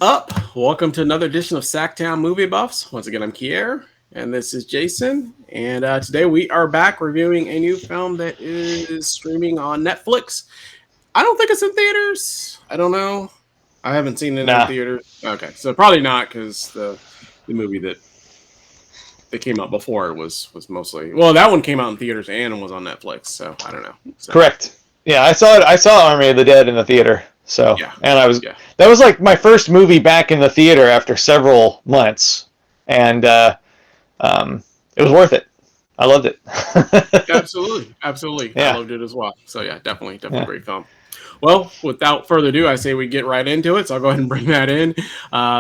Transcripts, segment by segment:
up? Welcome to another edition of SacTown Movie Buffs. Once again, I'm Kier, and this is Jason. And today we are back reviewing a new film that is streaming on Netflix. I don't think it's in theaters. I don't know. I haven't seen it in Nah. theaters. Okay, so probably not because the movie that came out before it was mostly that one came out in theaters and was on Netflix. So I don't know. So, Correct. Yeah, I saw it. I saw Army of the Dead in the theater. So, yeah, and yeah. that was like my first movie back in the theater after several months, and it was worth it. I loved it. Absolutely, absolutely. I Yeah, loved it as well. So yeah, definitely yeah. great film. Well, without further ado, I say we get right into it. So I'll go ahead and bring that in.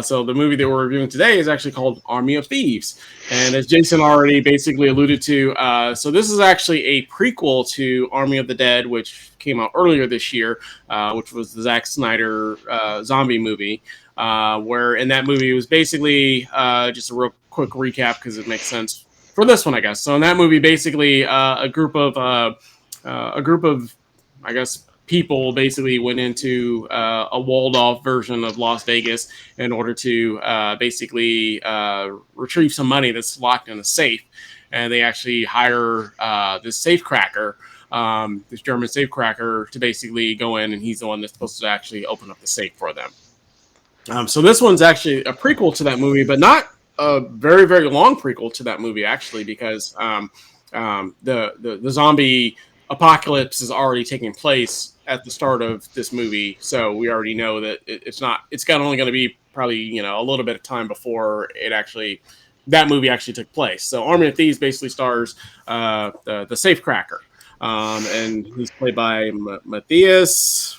So the movie that we're reviewing today is actually called Army of Thieves, and as Jason already basically alluded to, so this is actually a prequel to Army of the Dead, which came out earlier this year, which was the Zack Snyder zombie movie. Where in that movie it was basically just a real quick recap because it makes sense for this one, I guess. So in that movie, basically a group of I guess people basically went into a walled off version of Las Vegas in order to basically retrieve some money that's locked in a safe. And they actually hire this safe cracker, this German safe cracker, to basically go in, and he's the one that's supposed to actually open up the safe for them. So this one's actually a prequel to that movie, but not a very, very long prequel to that movie, actually, because the zombie apocalypse is already taking place at the start of this movie, so we already know that it's only going to be probably a little bit of time before that movie actually took place. So Army of Thieves basically stars the safecracker, and he's played by Matthias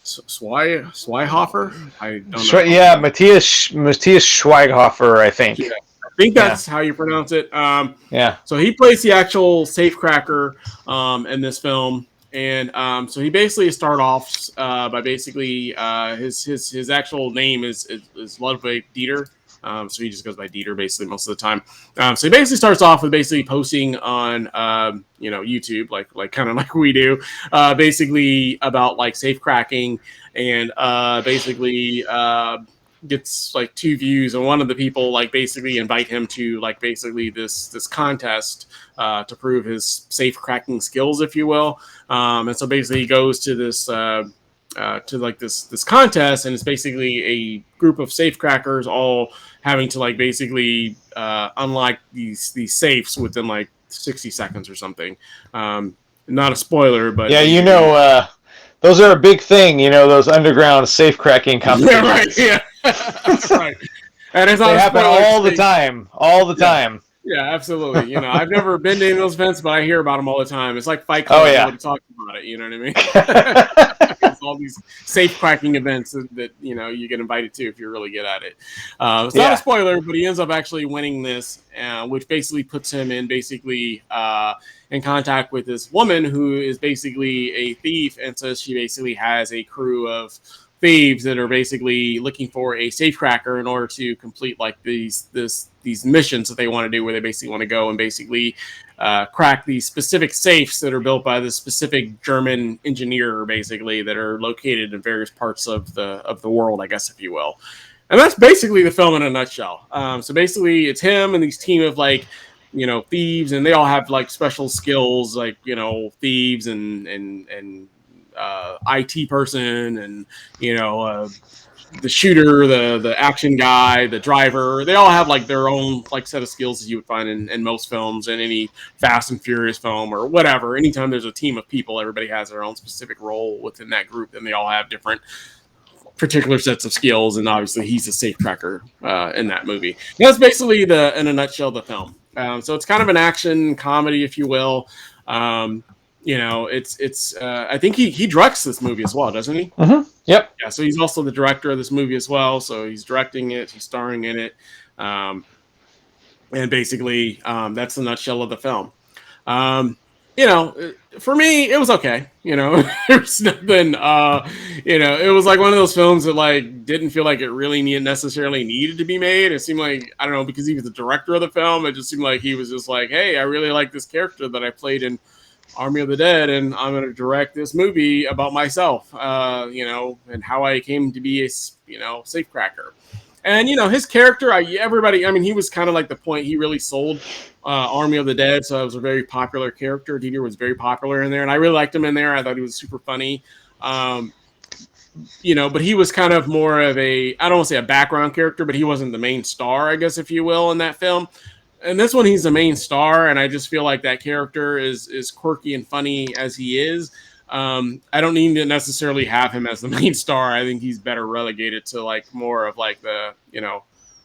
Schweighöfer. I don't know. Yeah, Matthias Schweighöfer, I think. Yeah, I think that's how you pronounce it. Yeah. So he plays the actual safecracker in this film, and so he basically start off by basically his actual name is Ludwig Dieter. So he just goes by Dieter basically most of the time. So he basically starts off with basically posting on YouTube like kind of like we do, basically about like safe cracking and basically gets like 2 views, and one of the people like basically invite him to like basically this contest to prove his safe cracking skills, if you will. And so basically he goes to this to like this contest, and it's basically a group of safe crackers all having to like basically unlock these safes within like 60 seconds or something. Not a spoiler, but yeah, those are a big thing. Those underground safe cracking competitions. Yeah, right. Yeah. That's right. And it's not they happen all the time. All the time. Yeah, absolutely. I've never been to any of those events, but I hear about them all the time. It's like Fight Club. Nobody talks about it. You know what I mean? It's all these safe cracking events that you get invited to if you're really good at it. It's not a spoiler, but he ends up actually winning this, which basically puts him in in contact with this woman who is basically a thief, and says she basically has a crew of thieves that are basically looking for a safecracker in order to complete like these missions that they want to do, where they basically want to go and basically crack these specific safes that are built by this specific German engineer, basically, that are located in various parts of the world, I guess, if you will. And that's basically the film in a nutshell. So basically it's him and these team of like thieves, and they all have like special skills, like thieves and IT person, and the shooter, the action guy, the driver. They all have like their own like set of skills as you would find in most films, in any Fast and Furious film or whatever. Anytime there's a team of people, everybody has their own specific role within that group, and they all have different particular sets of skills. And obviously he's a safecracker in that movie. And that's basically in a nutshell the film. So it's kind of an action comedy, if you will. It's I think he directs this movie as well, doesn't he? Mm-hmm. Yep. Yeah, so he's also the director of this movie as well. So he's directing it, he's starring in it, and basically that's the nutshell of the film. For me, it was okay. There's nothing. It was like one of those films that like didn't feel like it really necessarily needed to be made. It seemed like, I don't know, because he was the director of the film, it just seemed like he was just like, hey, I really like this character that I played in Army of the Dead, and I'm going to direct this movie about myself, and how I came to be a, safecracker. And, his character, everybody, I mean, he was kind of like the point. He really sold Army of the Dead, so it was a very popular character. Dieter was very popular in there, and I really liked him in there. I thought he was super funny. But he was kind of more of I don't want to say a background character, but he wasn't the main star, I guess, if you will, in that film. And this one, he's the main star, and I just feel like that character is quirky and funny as he is. I don't need to necessarily have him as the main star. I think he's better relegated to like more of like the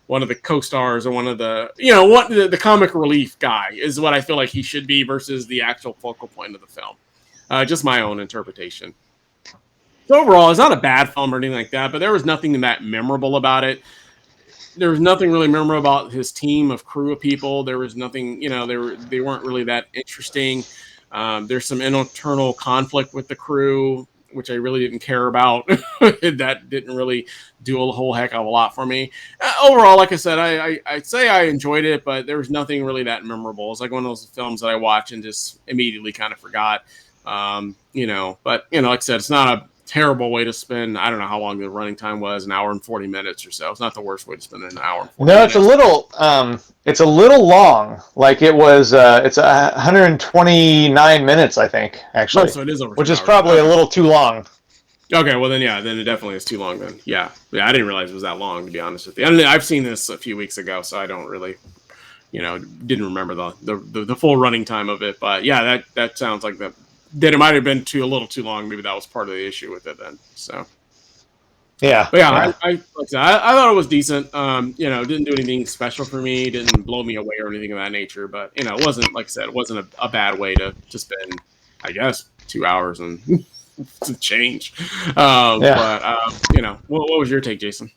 one of the co-stars or one of the the comic relief guy is what I feel like he should be versus the actual focal point of the film. Just my own interpretation. So overall, it's not a bad film or anything like that, but there was nothing that memorable about it. There was nothing really memorable about his team of crew of people. There was nothing, they weren't really that interesting. There's some internal conflict with the crew, which I really didn't care about. That didn't really do a whole heck of a lot for me. Overall, like I said, I'd say I enjoyed it, but there was nothing really that memorable. It's like one of those films that I watch and just immediately kind of forgot. But like I said, it's not a terrible way to spend. I don't know how long the running time was, an hour and 40 minutes or so. It's not the worst way to spend an hour and 40 minutes. It's a little long. Like it was it's 129 minutes, I think, actually. So it is over, which is probably a little too long. Okay, well then it definitely is too long then. Yeah, I didn't realize it was that long, to be honest with you. I've seen this a few weeks ago, so I don't really didn't remember the full running time of it. But yeah, that sounds like that it might have been a little too long. Maybe that was part of the issue with it then. So yeah, but yeah. I thought it was decent. Didn't do anything special for me. Didn't blow me away or anything of that nature. But it wasn't, like I said, it wasn't a bad way to spend, I guess, 2 hours and to change. But what was your take, Jason?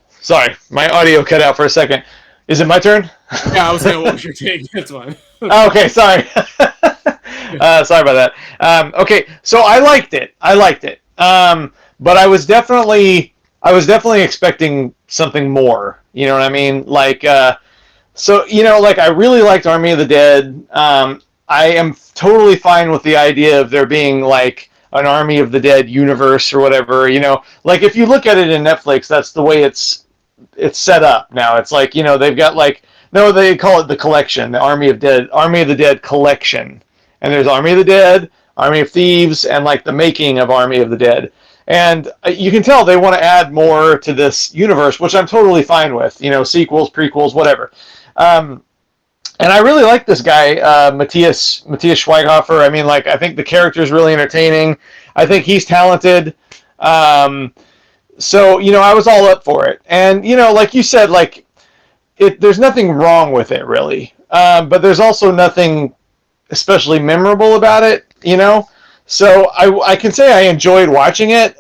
Sorry, my audio cut out for a second. Is it my turn? Yeah, I was saying, what was your take? That's fine. Okay, sorry. Sorry about that. Okay, so I liked it. But I was definitely expecting something more. You know what I mean? Like, I really liked Army of the Dead. I am totally fine with the idea of there being like an Army of the Dead universe or whatever. Like if you look at it in Netflix, that's the way it's set up now. It's like, they've got like, no, they call it the collection, the Army of the Dead collection. And there's Army of the Dead, Army of Thieves, and like the making of Army of the Dead. And you can tell they want to add more to this universe, which I'm totally fine with. Sequels, prequels, whatever. And I really like this guy, Matthias Schweighöfer. I mean, like, I think the character is really entertaining. I think he's talented. So, I was all up for it. And, like you said, like, there's nothing wrong with it, really. But there's also nothing especially memorable about it, So I can say I enjoyed watching it,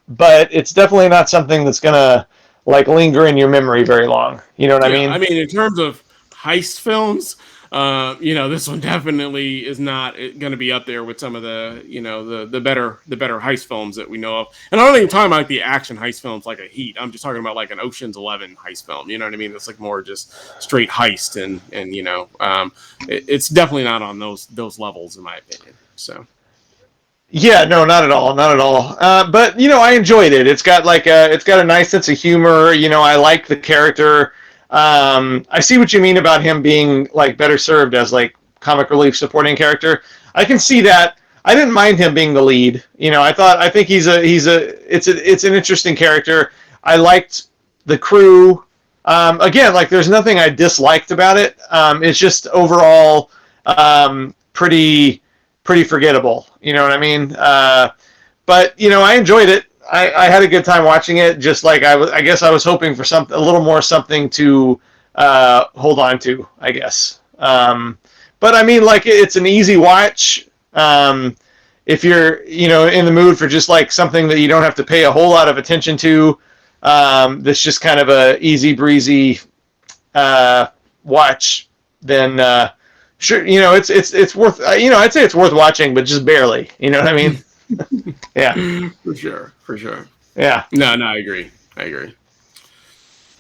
but it's definitely not something that's going to, like, linger in your memory very long. You know what I mean? I mean, in terms of heist films, this one definitely is not going to be up there with some of the, the better heist films that we know of. And I'm not even talking about like the action heist films like a Heat. I'm just talking about like an Ocean's 11 heist film. You know what I mean? It's like more just straight heist, and it's definitely not on those levels in my opinion. So. Yeah, no, not at all. But I enjoyed it. It's got a nice sense of humor. I like the character. I see what you mean about him being like better served as like comic relief supporting character. I can see that. I didn't mind him being the lead. I think it's an interesting character. I liked the crew. Again, like there's nothing I disliked about it. It's just overall pretty forgettable. You know what I mean? But I enjoyed it. I had a good time watching it. Just like I guess I was hoping for a little more something to hold on to, I guess. But I mean, like it's an easy watch. If you're in the mood for just like something that you don't have to pay a whole lot of attention to, that's just kind of a easy breezy watch, then sure, it's worth. I'd say it's worth watching, but just barely. You know what I mean? Yeah, for sure. Yeah. No, I agree.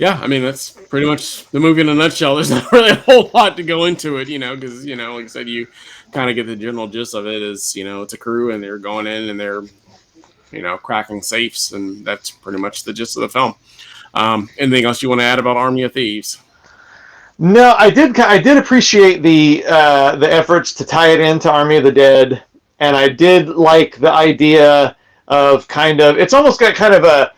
Yeah, I mean, that's pretty much the movie in a nutshell. There's not really a whole lot to go into it, because, like I said, you kind of get the general gist of it is, it's a crew and they're going in and they're, cracking safes. And that's pretty much the gist of the film. Anything else you want to add about Army of Thieves? No, I did appreciate the efforts to tie it into Army of the Dead, and I did like the idea of it's almost got kind of a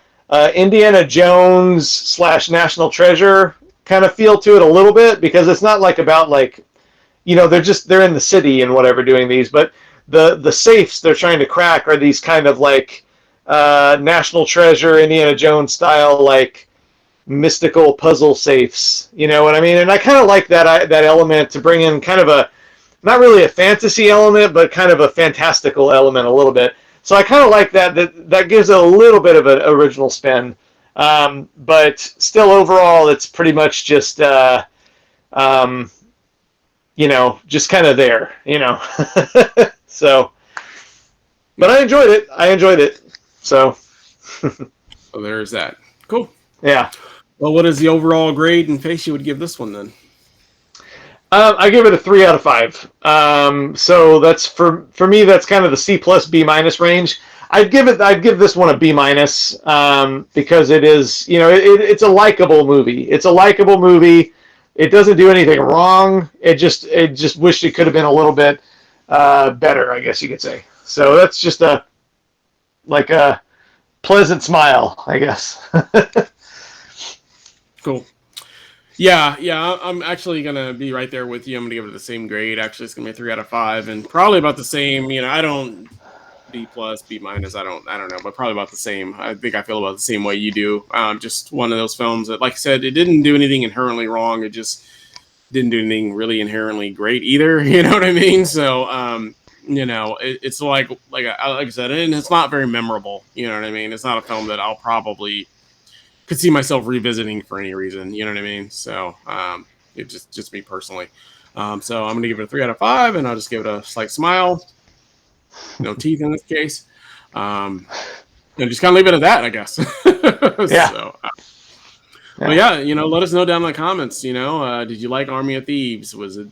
Indiana Jones / National Treasure kind of feel to it a little bit, because it's not like about they're in the city and whatever doing these, but the safes they're trying to crack are these kind of like National Treasure Indiana Jones style like mystical puzzle safes, you know what I mean? And I kind of like that element to bring in kind of a, not really a fantasy element, but kind of a fantastical element a little bit. So I kind of like that gives it a little bit of an original spin. But still overall, it's pretty much just, just kind of there, So, but I enjoyed it. So. So there's that. Cool. Yeah. Well, what is the overall grade and face you would give this one then? I give it a 3 out of 5. So that's for me. That's kind of the C+ B- range. I'd give this one a B-, because it is, it's a likable movie. It's a likable movie. It doesn't do anything wrong. It just wished it could have been a little bit better, I guess you could say. So that's just a pleasant smile, I guess. Cool. Yeah, I'm actually gonna be right there with you. I'm gonna give it the same grade. Actually, it's gonna be a 3 out of 5, and probably about the same. I don't B+, B-. I don't know, but probably about the same. I think I feel about the same way you do. Just one of those films that, like I said, it didn't do anything inherently wrong. It just didn't do anything really inherently great either. You know what I mean? So, it's like I said, and it's not very memorable. You know what I mean? It's not a film that I'll probably could see myself revisiting for any reason. You know what I mean? So, it just me personally. So I'm gonna give it a 3 out of 5, and I'll just give it a slight smile. No teeth in this case. And just kind of leave it at that, I guess. Yeah. So, but yeah, let us know down in the comments. Did you like Army of Thieves? Was it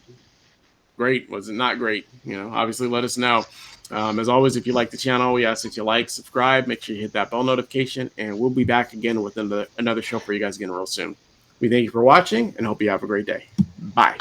great? Was it not great? Obviously, let us know. As always, if you like the channel, we ask that you like, subscribe, make sure you hit that bell notification, and we'll be back again with another show for you guys again real soon. We thank you for watching and hope you have a great day. Bye.